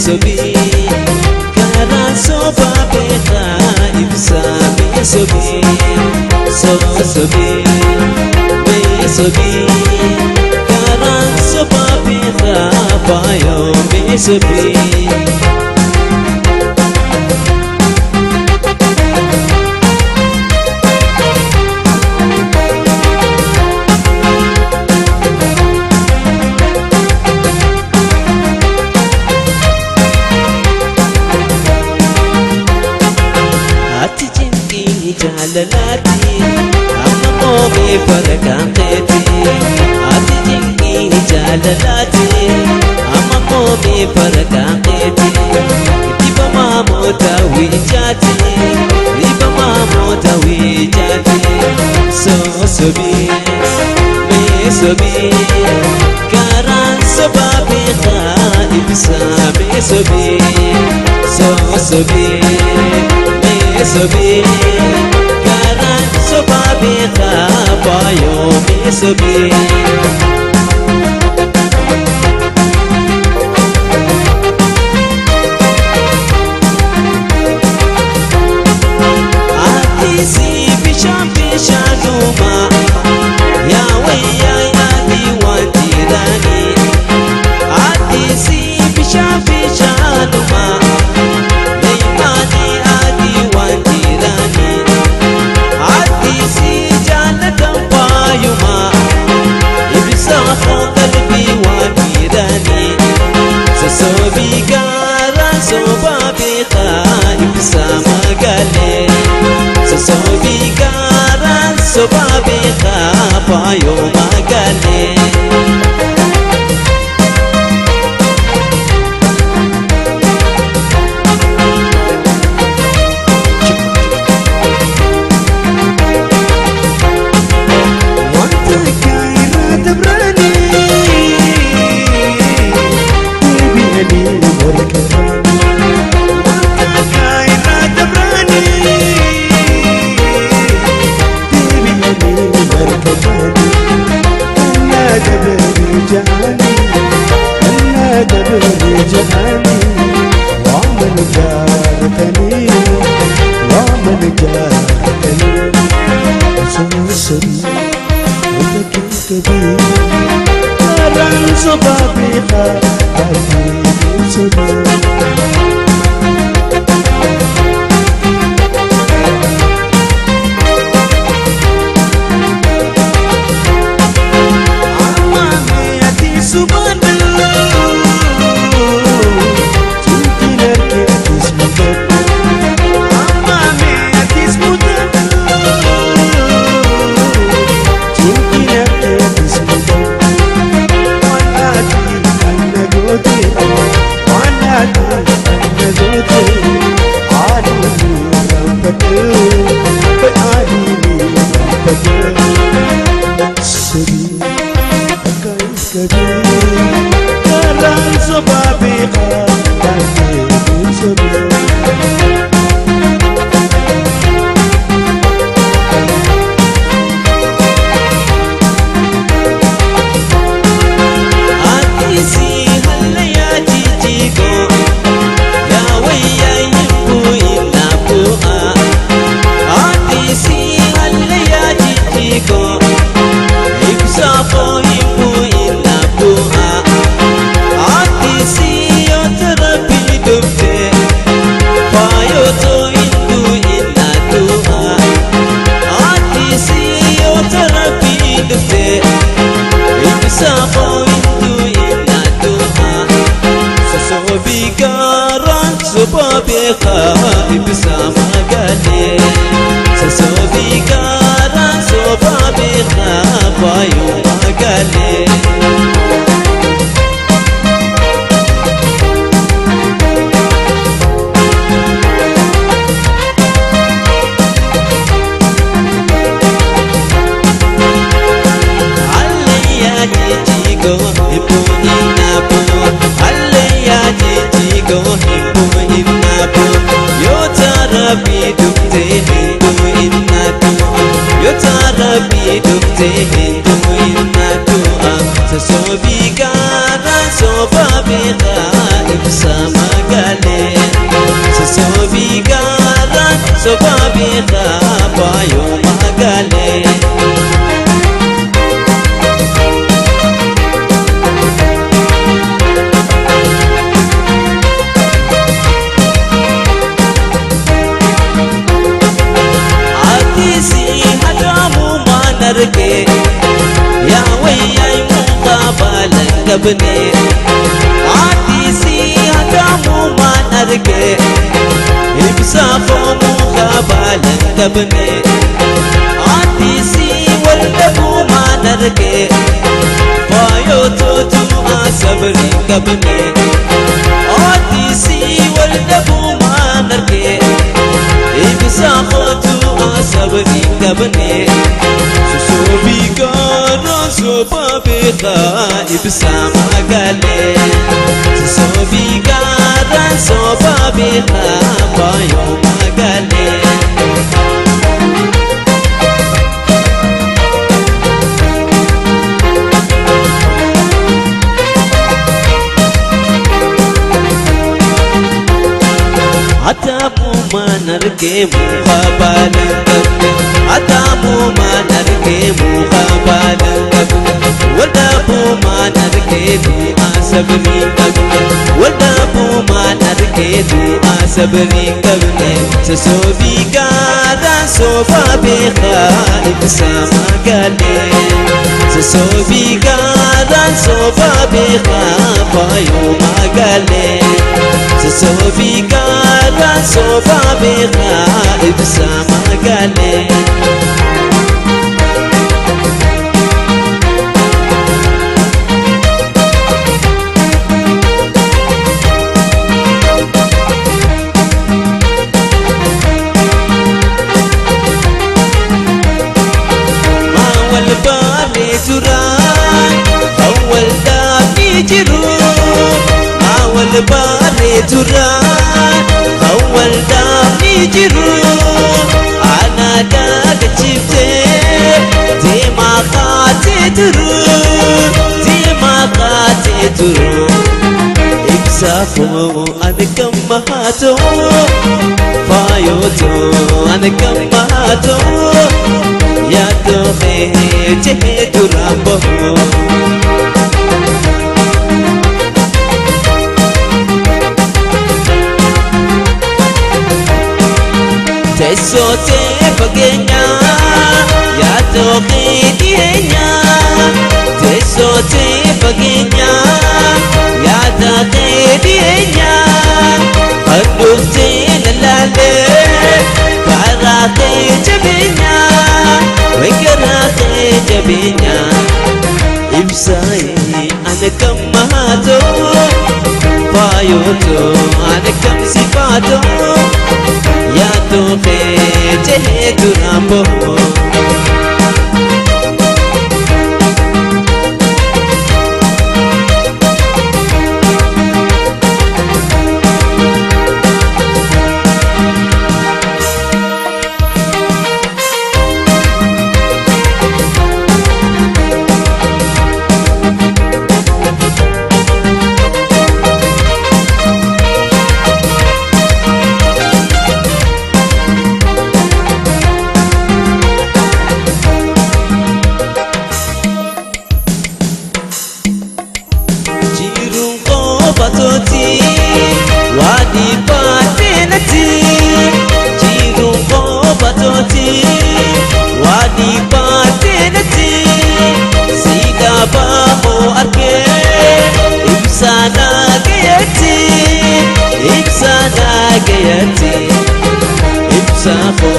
sobi karan soba beka ibsa me sobi so sobi me sobi karan soba beka bayo me sobi جلالاتي أما قومي فرقاقتي أتجني جلالاتي أما قومي فرقاقتي ديبا ما موتا ويجاتي ديبا ما موتا ويجاتي سو سبي مي سبي كاران سبابي خائب سامي سبي سو سبي مي سبي Sobabi khabayo misobi Atisi bisham bishanuma ya waya ya diwantirani Atisi bisham bishanuma leimani adiwantirani Atisi janatan bayuma ibsa qalbi wamirani Sosobi gara sobabi ibsa magale Sosobi gara sobabi bayo magale Sobi gara soba beka ibsa qabne Addisi hatamu man arge Ibsa fomu qabalan qabne Addisi waldabu man arge Fayototu asabri qabne Addisi waldabu man arge Ibsa fotu asabri qabne Susobi gara soba beka ibsa magale Susobi gara soba beka bayo magale Atamu manarke muhabalan kabne Atamu manarke muhabalan kabne Wadabu manarke du asabri kabne Wadabu manarke du asabri kabne Sasobi gara soba beka ibsa magale Sasobi gara soba beka bayo magale Sasobi gara soba beka ibsa magale Mawal bale turan awal dami jiru Mawal bale turan awal dami jiru Ana daga chifte Dima khate turu Dima khate turu Ibsa fo anakam mahato Fayoto anakam mahato Ya to khe turambo Tesote pagenya ya to khidiyenya Tesote pagenya ya ta khidiyenya Adufte lalale kara khijabenya Wekara khijabenya Ibsai anakam mahato Fayoto anakam sifato Ya to khe turambo Batoti wadi patenati jiru ko batoti wadi patenati sida ba ho arke ibsana gayati ibsa ho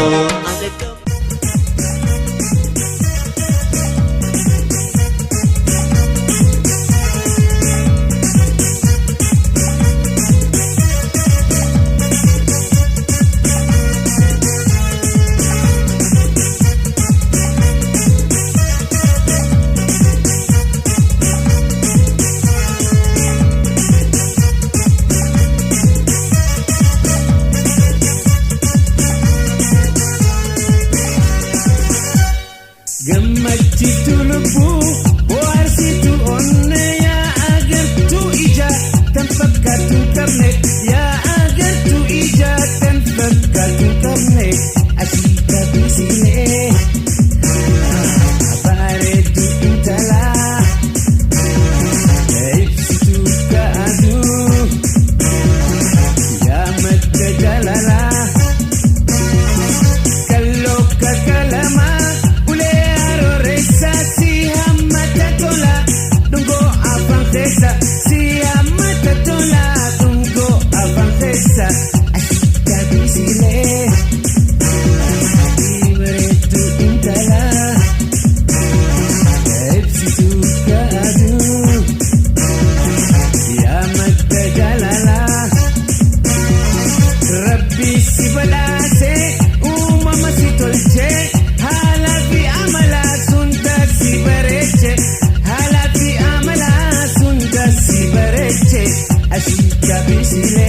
Gammachitu lubbuu bohaarsitu onne yaa agartu ija tan fakkaatu qabne yaa agartu ija tan fakkaatu qabne asii kabisine bareedu intala ibsitu kaadu yaa madda jalala kalloo kakalama Sasi hamata tola dungo afante kabisile